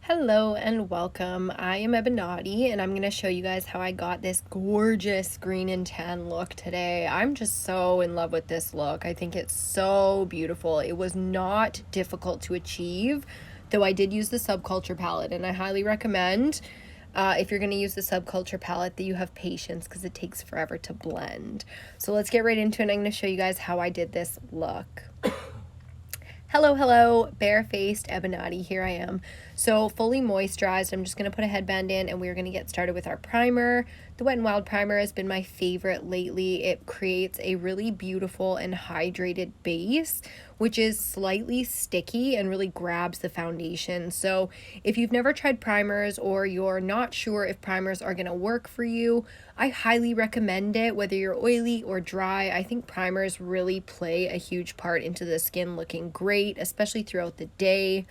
Hello and welcome. I am Ebinotti and I'm going to show you guys how I got this gorgeous green and tan look today. I'm just so in love with this look. I think it's so beautiful. It was not difficult to achieve, though I did use the Subculture palette, and I highly recommend if you're going to use the Subculture palette that you have patience because it takes forever to blend. So let's get right into it. I'm going to show you guys how I did this look. Hello, barefaced Ebinotti, here I am. So fully moisturized, I'm just going to put a headband in and we're going to get started with our primer. The Wet n Wild primer has been my favorite lately. It creates a really beautiful and hydrated base, which is slightly sticky and really grabs the foundation. So if you've never tried primers or you're not sure if primers are going to work for you, I highly recommend it, whether you're oily or dry. I think primers really play a huge part into the skin looking great, especially throughout the day.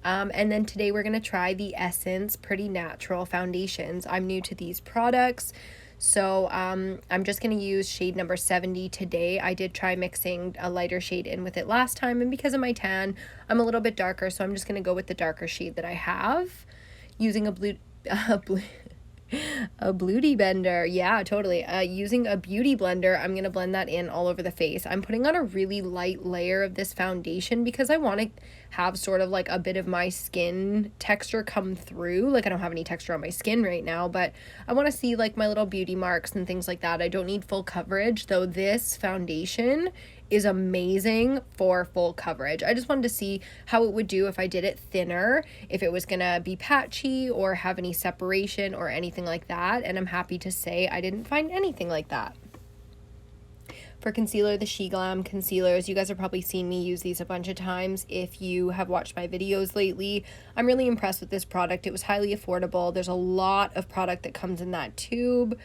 And then today we're going to try the Essence Pretty Natural foundations. I'm new to these products, so I'm just going to use shade number 70 today. I did try mixing a lighter shade in with it last time, and because of my tan, I'm a little bit darker, so I'm just going to go with the darker shade that I have, using a beauty blender. Yeah, totally. Using a beauty blender, I'm going to blend that in all over the face. I'm putting on a really light layer of this foundation because I want to have sort of like a bit of my skin texture come through. Like, I don't have any texture on my skin right now, but I want to see like my little beauty marks and things like that. I don't need full coverage, though this foundation is amazing for full coverage. I just wanted to see how it would do if I did it thinner, if it was gonna be patchy or have any separation or anything like that, and I'm happy to say I didn't find anything like that. For concealer, the SheGlam concealers, you guys have probably seen me use these a bunch of times if you have watched my videos lately. I'm really impressed with this product. It was highly affordable. There's a lot of product that comes in that tube.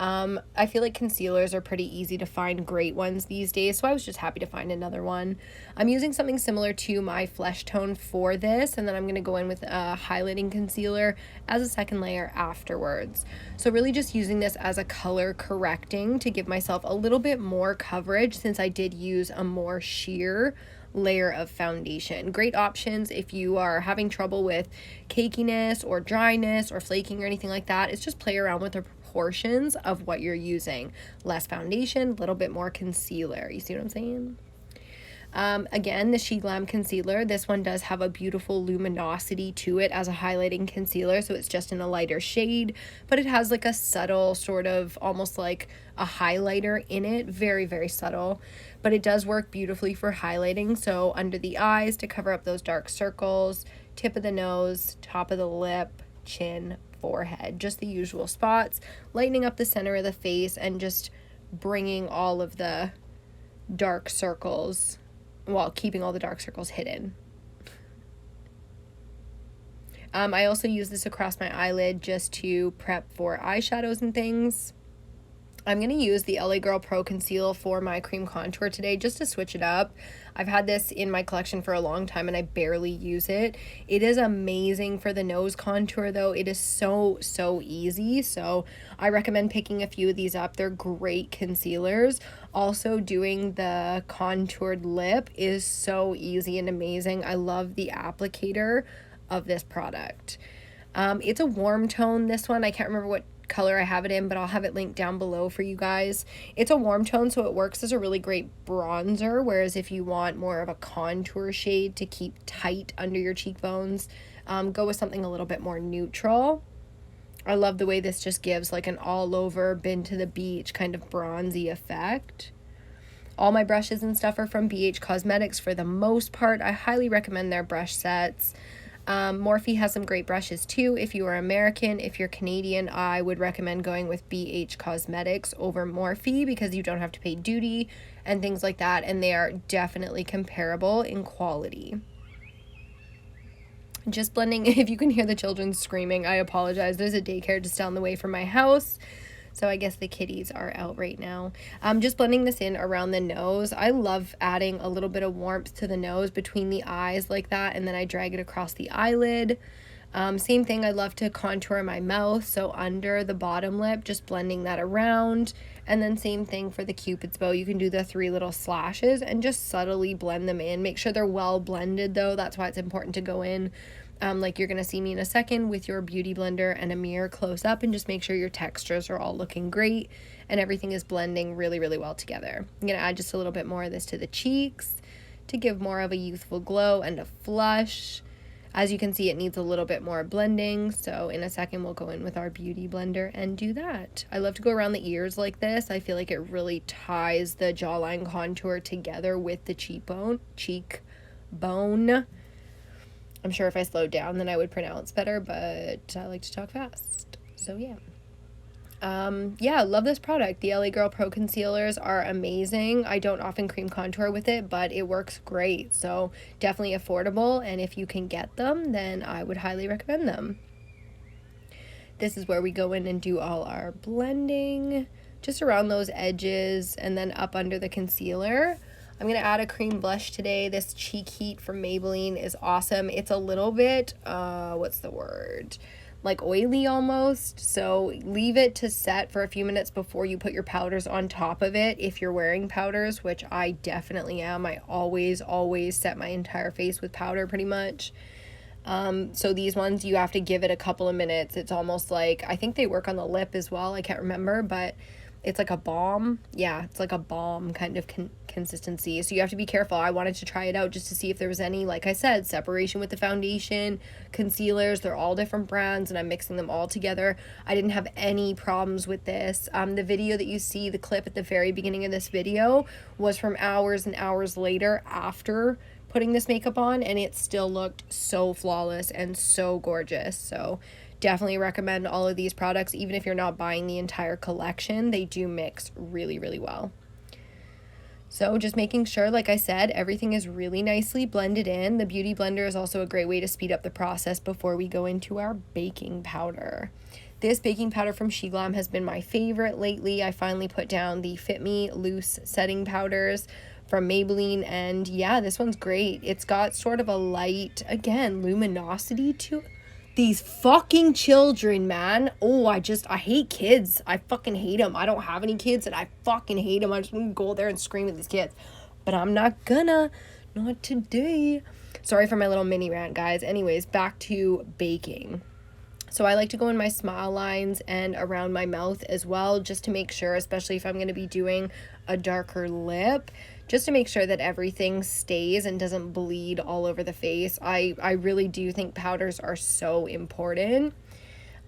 I feel like concealers are pretty easy to find great ones these days, so I was just happy to find another one. I'm using something similar to my Flesh Tone for this, and then I'm going to go in with a highlighting concealer as a second layer afterwards. So really just using this as a color correcting to give myself a little bit more coverage, since I did use a more sheer layer of foundation. Great options if you are having trouble with cakiness or dryness or flaking or anything like that. It's just play around with the proportions of what you're using. Less foundation, a little bit more concealer. You see what I'm saying? Again, the SheGlam concealer, this one does have a beautiful luminosity to it as a highlighting concealer, so it's just in a lighter shade, but it has like a subtle sort of almost like a highlighter in it, very, very subtle, but it does work beautifully for highlighting. So under the eyes to cover up those dark circles, tip of the nose, top of the lip, chin, forehead, just the usual spots, lightening up the center of the face and just bringing all of the dark circles while keeping all the dark circles hidden. I also use this across my eyelid just to prep for eyeshadows and things. I'm going to use the LA Girl Pro Conceal for my cream contour today just to switch it up. I've had this in my collection for a long time and I barely use it. It is amazing for the nose contour though. It is so easy. So I recommend picking a few of these up. They're great concealers. Also, doing the contoured lip is so easy and amazing. I love the applicator of this product. It's a warm tone, this one. I can't remember what color I have it in, but I'll have it linked down below for you guys. It's a warm tone, so it works as a really great bronzer, whereas if you want more of a contour shade to keep tight under your cheekbones, go with something a little bit more neutral. I love the way this just gives like an all over been to the beach kind of bronzy effect. All my brushes and stuff are from BH Cosmetics for the most part. I highly recommend their brush sets. Morphe has some great brushes too. If you are American, if you're Canadian, I would recommend going with BH Cosmetics over Morphe because you don't have to pay duty and things like that, and they are definitely comparable in quality. Just blending. If you can hear the children screaming, I apologize. There's a daycare just down the way from my house, so I guess the kitties are out right now. Just blending this in around the nose. I love adding a little bit of warmth to the nose between the eyes like that, and then I drag it across the eyelid. Same thing, I love to contour my mouth, so under the bottom lip, just blending that around. And then same thing for the Cupid's bow. You can do the 3 little slashes and just subtly blend them in. Make sure they're well blended though. That's why it's important to go in like you're gonna see me in a second with your beauty blender and a mirror close up, and just make sure your textures are all looking great and everything is blending really, really well together. I'm gonna add just a little bit more of this to the cheeks to give more of a youthful glow and a flush. As you can see, it needs a little bit more blending, so in a second we'll go in with our beauty blender and do that. I love to go around the ears like this. I feel like it really ties the jawline contour together with the cheekbone. I'm sure if I slowed down then I would pronounce better, but I like to talk fast, so yeah. Yeah, love this product. The LA Girl Pro Concealers are amazing. I don't often cream contour with it, but it works great. So definitely affordable, and if you can get them, then I would highly recommend them. This is where we go in and do all our blending, just around those edges and then up under the concealer. I'm going to add a cream blush today. This Cheek Heat from Maybelline is awesome. It's a little bit, like oily almost, so leave it to set for a few minutes before you put your powders on top of it if you're wearing powders, which I definitely am. I always set my entire face with powder pretty much. So these ones you have to give it a couple of minutes. It's almost like, I think they work on the lip as well, I can't remember, but it's like a balm. Yeah, it's like a balm kind of consistency, so you have to be careful. I wanted to try it out just to see if there was any, like I said, separation with the foundation. Concealers, they're all different brands and I'm mixing them all together. I didn't have any problems with this. The video that you see, the clip at the very beginning of this video, was from hours and hours later after putting this makeup on, and it still looked so flawless and so gorgeous. So definitely recommend all of these products. Even if you're not buying the entire collection, they do mix really, really well. So just making sure, like I said, everything is really nicely blended in. The Beauty Blender is also a great way to speed up the process before we go into our baking powder. This baking powder from SheGlam has been my favorite lately. I finally put down the Fit Me Loose setting powders from Maybelline, and yeah, this one's great. It's got sort of a light, again, luminosity to these fucking children, man. Oh, I hate kids. I fucking hate them. I don't have any kids and I fucking hate them. I just want to go there and scream at these kids, but I'm not gonna. Not today. Sorry for my little mini rant, guys. Anyways, back to baking. So I like to go in my smile lines and around my mouth as well, just to make sure, especially if I'm going to be doing a darker lip, just to make sure that everything stays and doesn't bleed all over the face. I really do think powders are so important.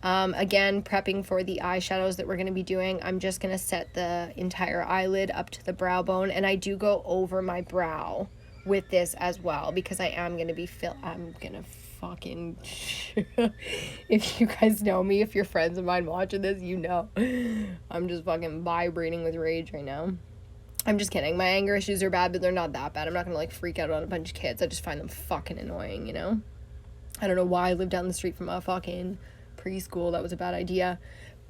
Again, prepping for the eyeshadows that we're going to be doing, I'm just going to set the entire eyelid up to the brow bone, and I do go over my brow with this as well, because I am going to be I'm going to fucking if you guys know me, if you're friends of mine watching this, you know I'm just fucking vibrating with rage right now. I'm just kidding. My anger issues are bad, but they're not that bad. I'm not gonna like freak out on a bunch of kids. I just find them fucking annoying, you know? I don't know why I live down the street from a fucking preschool. That was a bad idea.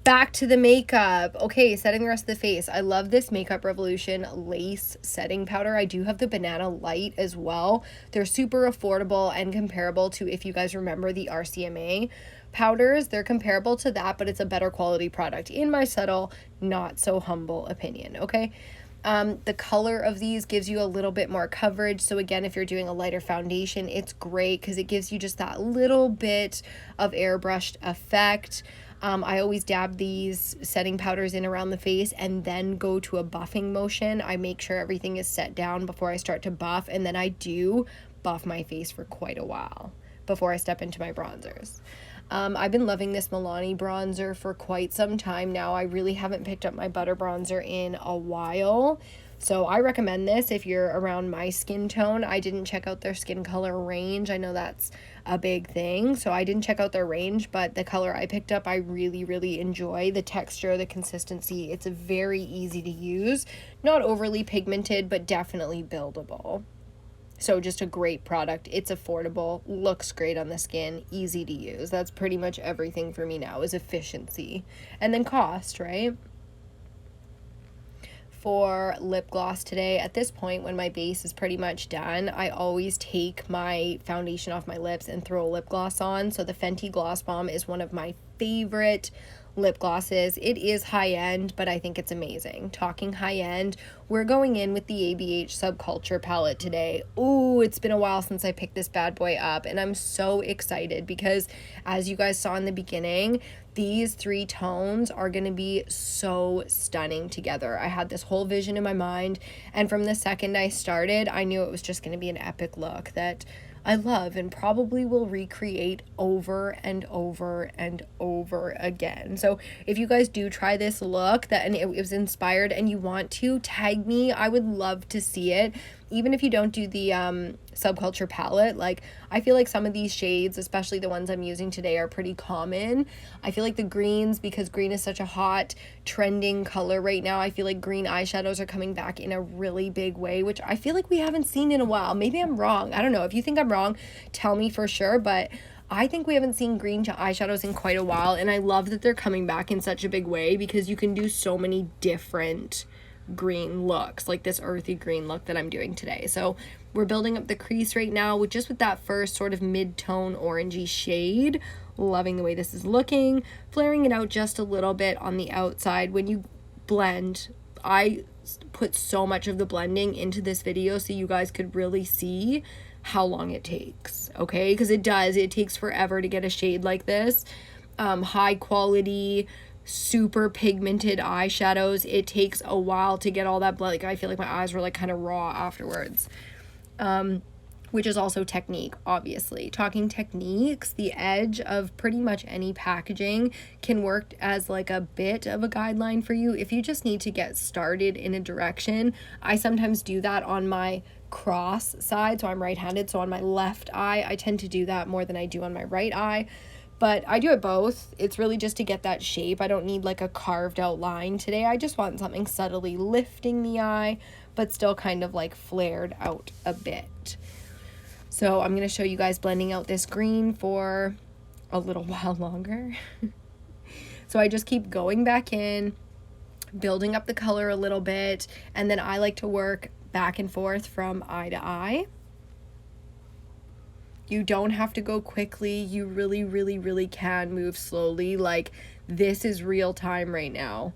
Back to the makeup. Okay, setting the rest of the face. I love this Makeup Revolution lace setting powder. I do have the Banana Light as well. They're super affordable and comparable to, if you guys remember, the RCMA powders. They're comparable to that, but it's a better quality product in my subtle, not so humble opinion, okay? The color of these gives you a little bit more coverage. So again, if you're doing a lighter foundation, it's great because it gives you just that little bit of airbrushed effect. I always dab these setting powders in around the face and then go to a buffing motion. I make sure everything is set down before I start to buff, and then I do buff my face for quite a while before I step into my bronzers. I've been loving this Milani bronzer for quite some time now. I really haven't picked up my butter bronzer in a while, so I recommend this if you're around my skin tone. I didn't check out their skin color range. I know that's a big thing, so I didn't check out their range, but the color I picked up I really, really enjoy. The texture, the consistency, it's very easy to use. Not overly pigmented, but definitely buildable. So just a great product. It's affordable, looks great on the skin, easy to use. That's pretty much everything for me now, is efficiency. And then cost, right? For lip gloss today, at this point when my base is pretty much done, I always take my foundation off my lips and throw a lip gloss on. So the Fenty Gloss Bomb is one of my favorite lip glosses. It is high-end, but I think it's amazing. Talking high-end, we're going in with the ABH Subculture palette today. Ooh, it's been a while since I picked this bad boy up, and I'm so excited because, as you guys saw in the beginning, these 3 tones are going to be so stunning together. I had this whole vision in my mind, and from the second I started, I knew it was just going to be an epic look that I love and probably will recreate over and over and over again. So if you guys do try this look and it was inspired and you want to tag me, I would love to see it. Even if you don't do the Subculture palette, like, I feel like some of these shades, especially the ones I'm using today, are pretty common. I feel like the greens, because green is such a hot trending color right now, I feel like green eyeshadows are coming back in a really big way, which I feel like we haven't seen in a while. Maybe I'm wrong. I don't know. If you think I'm wrong, tell me for sure, but I think we haven't seen green eyeshadows in quite a while, and I love that they're coming back in such a big way because you can do so many different green looks, like this earthy green look that I'm doing today. So we're building up the crease right now with that first sort of mid-tone orangey shade. Loving the way this is looking. Flaring it out just a little bit on the outside. When you blend, I put so much of the blending into this video so you guys could really see how long it takes, okay? Because it takes forever to get a shade like this. High quality, super pigmented eyeshadows, it takes a while to get all that blood. Like, I feel like my eyes were like kind of raw afterwards, which is also technique, obviously. Talking techniques, the edge of pretty much any packaging can work as like a bit of a guideline for you if you just need to get started in a direction. I sometimes do that on my cross side, so I'm right-handed, so on my left eye I tend to do that more than I do on my right eye. But I do it both. It's really just to get that shape. I don't need like a carved out line today. I just want something subtly lifting the eye, but still kind of like flared out a bit. So I'm going to show you guys blending out this green for a little while longer. So I just keep going back in, building up the color a little bit, and then I like to work back and forth from eye to eye. You don't have to go quickly. You really, really, really can move slowly. Like, this is real time right now.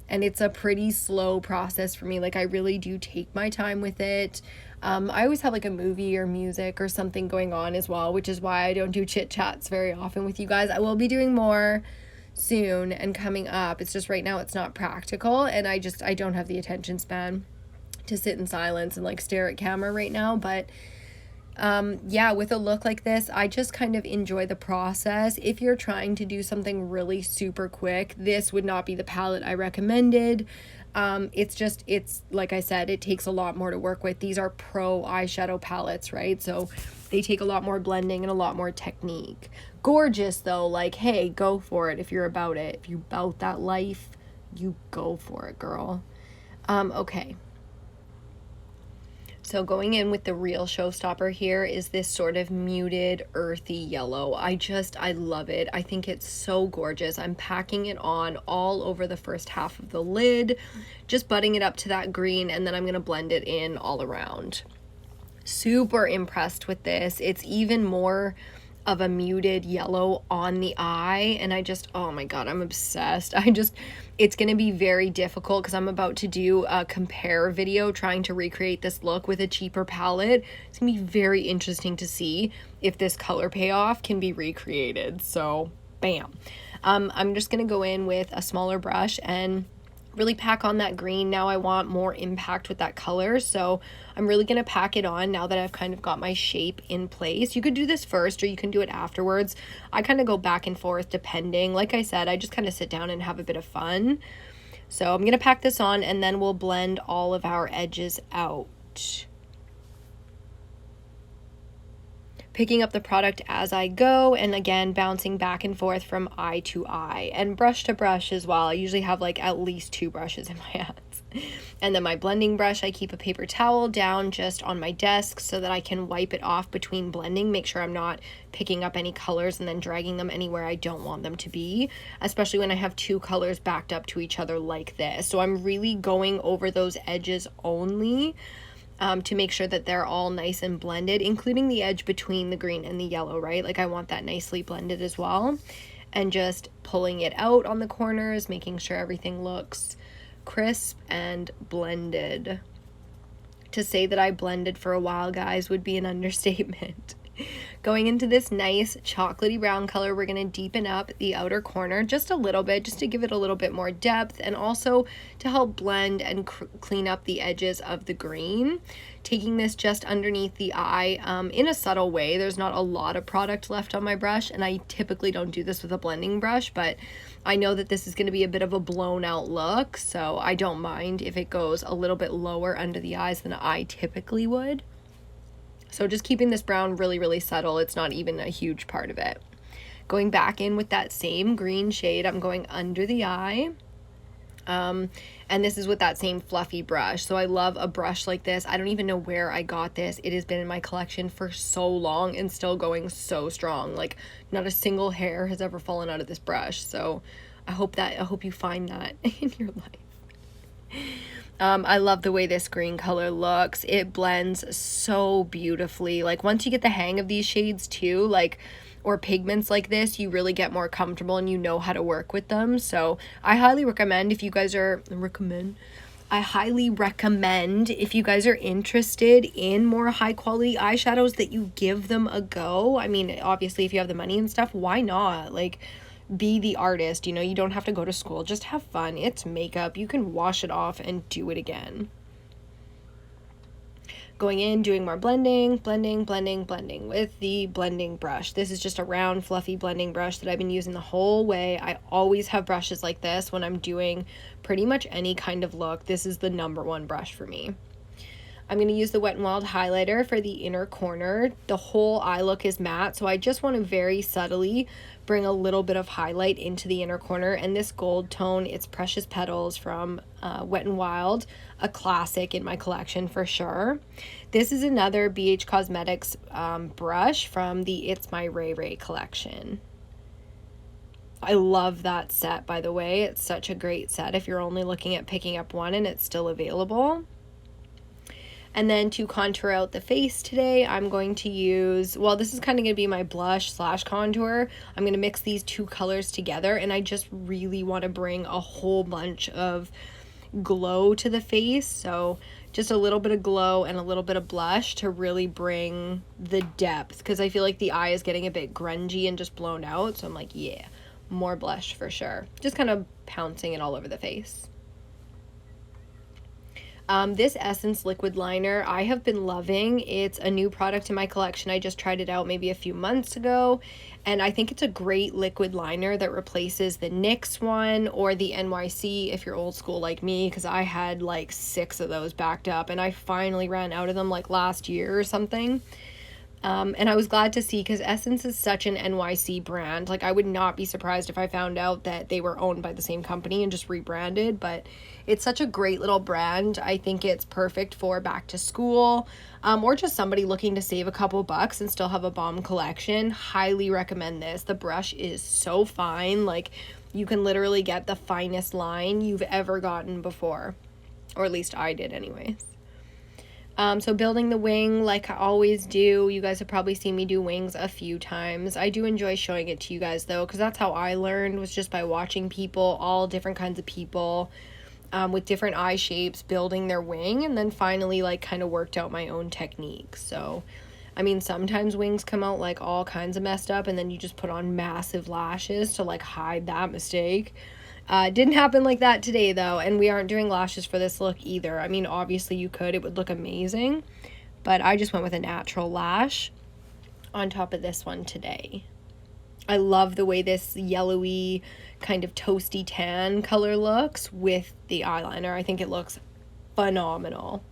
And it's a pretty slow process for me. Like, I really do take my time with it. I always have like a movie or music or something going on as well, which is why I don't do chit chats very often with you guys. I will be doing more soon and coming up. It's just right now it's not practical, and I don't have the attention span to sit in silence and like stare at camera right now. But yeah, with a look like this, I just kind of enjoy the process. If you're trying to do something really super quick, this would not be the palette I recommended. It's like I said, it takes a lot more to work with. These are pro eyeshadow palettes, right? So they take a lot more blending and a lot more technique. Gorgeous though, like, hey, go for it if you're about it. If you about that life, you go for it, girl. Okay. So going in with the real showstopper here is this sort of muted earthy yellow. I love it. I think it's so gorgeous. I'm packing it on all over the first half of the lid, just butting it up to that green, and then I'm going to blend it in all around. Super impressed with this. It's even more of a muted yellow on the eye, and oh my god, I'm obsessed. It's gonna be very difficult because I'm about to do a compare video trying to recreate this look with a cheaper palette. It's gonna be very interesting to see if this color payoff can be recreated. So bam. I'm just gonna go in with a smaller brush and really pack on that green. Now I want more impact with that color, so I'm really gonna pack it on now that I've kind of got my shape in place. You could do this first or you can do it afterwards. I kind of go back and forth depending. Like I said, I just kind of sit down and have a bit of fun. So I'm gonna pack this on and then we'll blend all of our edges out. Picking up the product as I go, and again bouncing back and forth from eye to eye and brush to brush as well. I usually have like at least 2 brushes in my hands. And then my blending brush, I keep a paper towel down just on my desk so that I can wipe it off between blending, make sure I'm not picking up any colors and then dragging them anywhere I don't want them to be, especially when I have 2 colors backed up to each other like this. So I'm really going over those edges only, to make sure that they're all nice and blended, including the edge between the green and the yellow, right? Like I want that nicely blended as well. and just pulling it out on the corners, making sure everything looks crisp and blended. To say that I blended for a while, guys, would be an understatement. Going into this nice chocolatey brown color, we're going to deepen up the outer corner just a little bit, just to give it a little bit more depth, and also to help blend and clean up the edges of the green. Taking this just underneath the eye in a subtle way. There's not a lot of product left on my brush, and I typically don't do this with a blending brush, but I know that this is going to be a bit of a blown out look, so I don't mind if it goes a little bit lower under the eyes than I typically would. So just keeping this brown really, really subtle. It's not even a huge part of it. Going back in with that same green shade, I'm going under the eye. And this is with that same fluffy brush. So I love a brush like this. I don't even know where I got this. It has been in my collection for so long and still going so strong. Like, not a single hair has ever fallen out of this brush. So I hope you find that in your life. I love the way this green color looks. It blends so beautifully. Like, once you get the hang of these shades too, like, or pigments like this, you really get more comfortable and you know how to work with them. So I highly recommend if you guys are interested in more high quality eyeshadows, that you give them a go. I mean, obviously if you have the money and stuff, why not? Like, be the artist, you know, you don't have to go to school, just have fun. It's makeup, you can wash it off and do it again. Going in, doing more blending with the blending brush. This is just a round, fluffy blending brush that I've been using the whole way. I always have brushes like this when I'm doing pretty much any kind of look. This is the #1 brush for me. I'm going to use the Wet n Wild highlighter for the inner corner. The whole eye look is matte, so I just want to very subtly bring a little bit of highlight into the inner corner. And this gold tone, it's Precious Petals from Wet n Wild, a classic in my collection for sure. This is another BH Cosmetics brush from the It's My Ray Ray collection. I love that set, by the way. It's such a great set if you're only looking at picking up one and it's still available. And then to contour out the face today, I'm going to use, well, this is kind of going to be my blush / contour. I'm going to mix these two colors together, and I just really want to bring a whole bunch of glow to the face. So just a little bit of glow and a little bit of blush to really bring the depth, because I feel like the eye is getting a bit grungy and just blown out. So I'm like, yeah, more blush for sure. Just kind of pouncing it all over the face. This Essence liquid liner I have been loving. It's a new product in my collection. I just tried it out maybe a few months ago, and I think it's a great liquid liner that replaces the NYX one or the NYC if you're old school like me, because I had like 6 of those backed up and I finally ran out of them like last year or something. And I was glad to see, because Essence is such an NYC brand. Like, I would not be surprised if I found out that they were owned by the same company and just rebranded, but it's such a great little brand. I think it's perfect for back to school, or just somebody looking to save a couple bucks and still have a bomb collection. Highly recommend this. The brush is so fine. Like, you can literally get the finest line you've ever gotten before, or at least I did anyways. So building the wing like I always do. You guys have probably seen me do wings a few times. I do enjoy showing it to you guys though, because that's how I learned, was just by watching people, all different kinds of people with different eye shapes building their wing, and then finally like kind of worked out my own technique. So I mean, sometimes wings come out like all kinds of messed up, and then you just put on massive lashes to like hide that mistake. Didn't happen like that today though, and we aren't doing lashes for this look either. I mean, obviously you could, it would look amazing, but I just went with a natural lash on top of this one today. I love the way this yellowy kind of toasty tan color looks with the eyeliner. I think it looks phenomenal.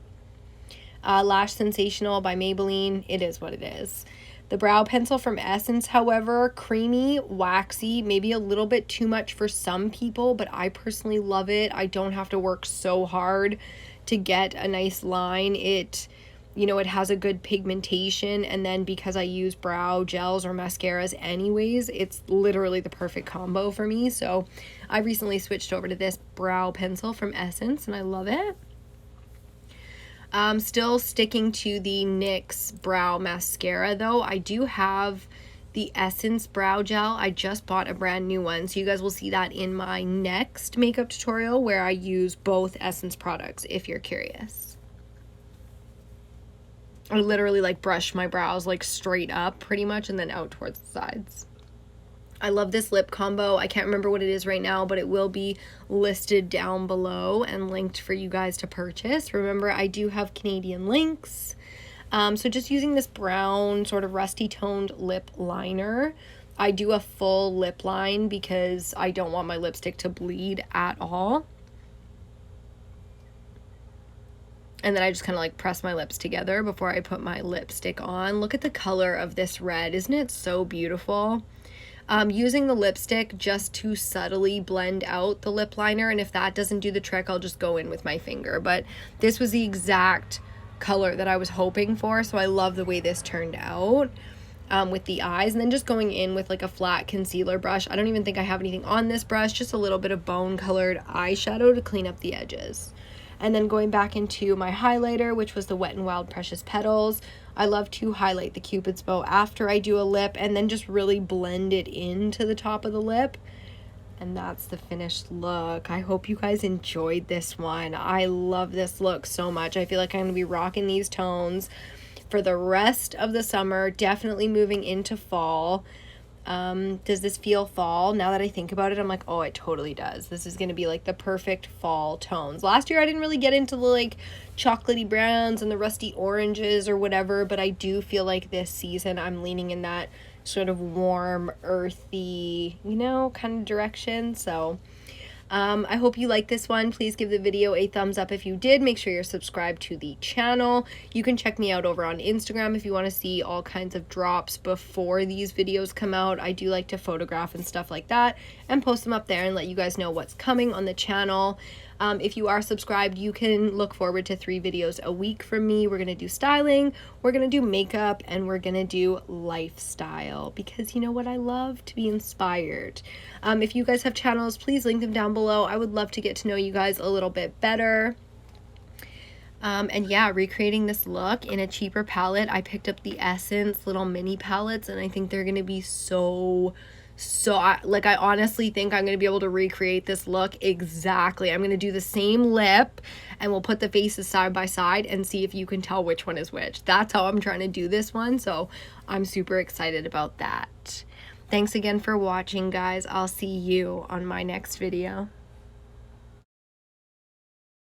Lash Sensational by Maybelline, it is what it is. The brow pencil from Essence, however, creamy, waxy, maybe a little bit too much for some people, but I personally love it. I don't have to work so hard to get a nice line. It, you know, it has a good pigmentation, and then because I use brow gels or mascaras anyways, it's literally the perfect combo for me. So I recently switched over to this brow pencil from Essence, and I love it. Still sticking to the NYX brow mascara though. I do have the Essence Brow Gel. I just bought a brand new one, so you guys will see that in my next makeup tutorial where I use both Essence products, if you're curious. I literally like brush my brows like straight up pretty much and then out towards the sides. I love this lip combo. I can't remember what it is right now, but it will be listed down below and linked for you guys to purchase. Remember, I do have Canadian links. So just using this brown sort of rusty toned lip liner. I do a full lip line because I don't want my lipstick to bleed at all. And then I just kind of like press my lips together before I put my lipstick on. Look at the color of this red. Isn't it so beautiful? Using the lipstick just to subtly blend out the lip liner, and if that doesn't do the trick, I'll just go in with my finger. But this was the exact color that I was hoping for, so I love the way this turned out with the eyes. And then just going in with like a flat concealer brush. I don't even think I have anything on this brush, just a little bit of bone colored eyeshadow to clean up the edges. And then going back into my highlighter, which was the Wet n Wild Precious Petals. I love to highlight the Cupid's bow after I do a lip and then just really blend it into the top of the lip. And that's the finished look. I hope you guys enjoyed this one. I love this look so much. I feel like I'm going to be rocking these tones for the rest of the summer, definitely moving into fall. Does this feel fall? Now that I think about it, I'm like, oh, it totally does. This is going to be like the perfect fall tones. Last year I didn't really get into the like chocolatey browns and the rusty oranges or whatever, but I do feel like this season I'm leaning in that sort of warm, earthy, you know, kind of direction. So I hope you like this one. Please give the video a thumbs up if you did. Make sure you're subscribed to the channel. You can check me out over on Instagram if you want to see all kinds of drops before these videos come out. I do like to photograph and stuff like that and post them up there and let you guys know what's coming on the channel. If you are subscribed, you can look forward to 3 videos a week from me. We're going to do styling, we're going to do makeup, and we're going to do lifestyle because you know what? I love to be inspired. If you guys have channels, please link them down below. I would love to get to know you guys a little bit better. And yeah, recreating this look in a cheaper palette. I picked up the Essence little mini palettes and I think they're going to be I honestly think I'm going to be able to recreate this look exactly. I'm going to do the same lip and we'll put the faces side by side and see if you can tell which one is which. That's how I'm trying to do this one, so I'm super excited about that. Thanks again for watching, guys. I'll see you on my next video.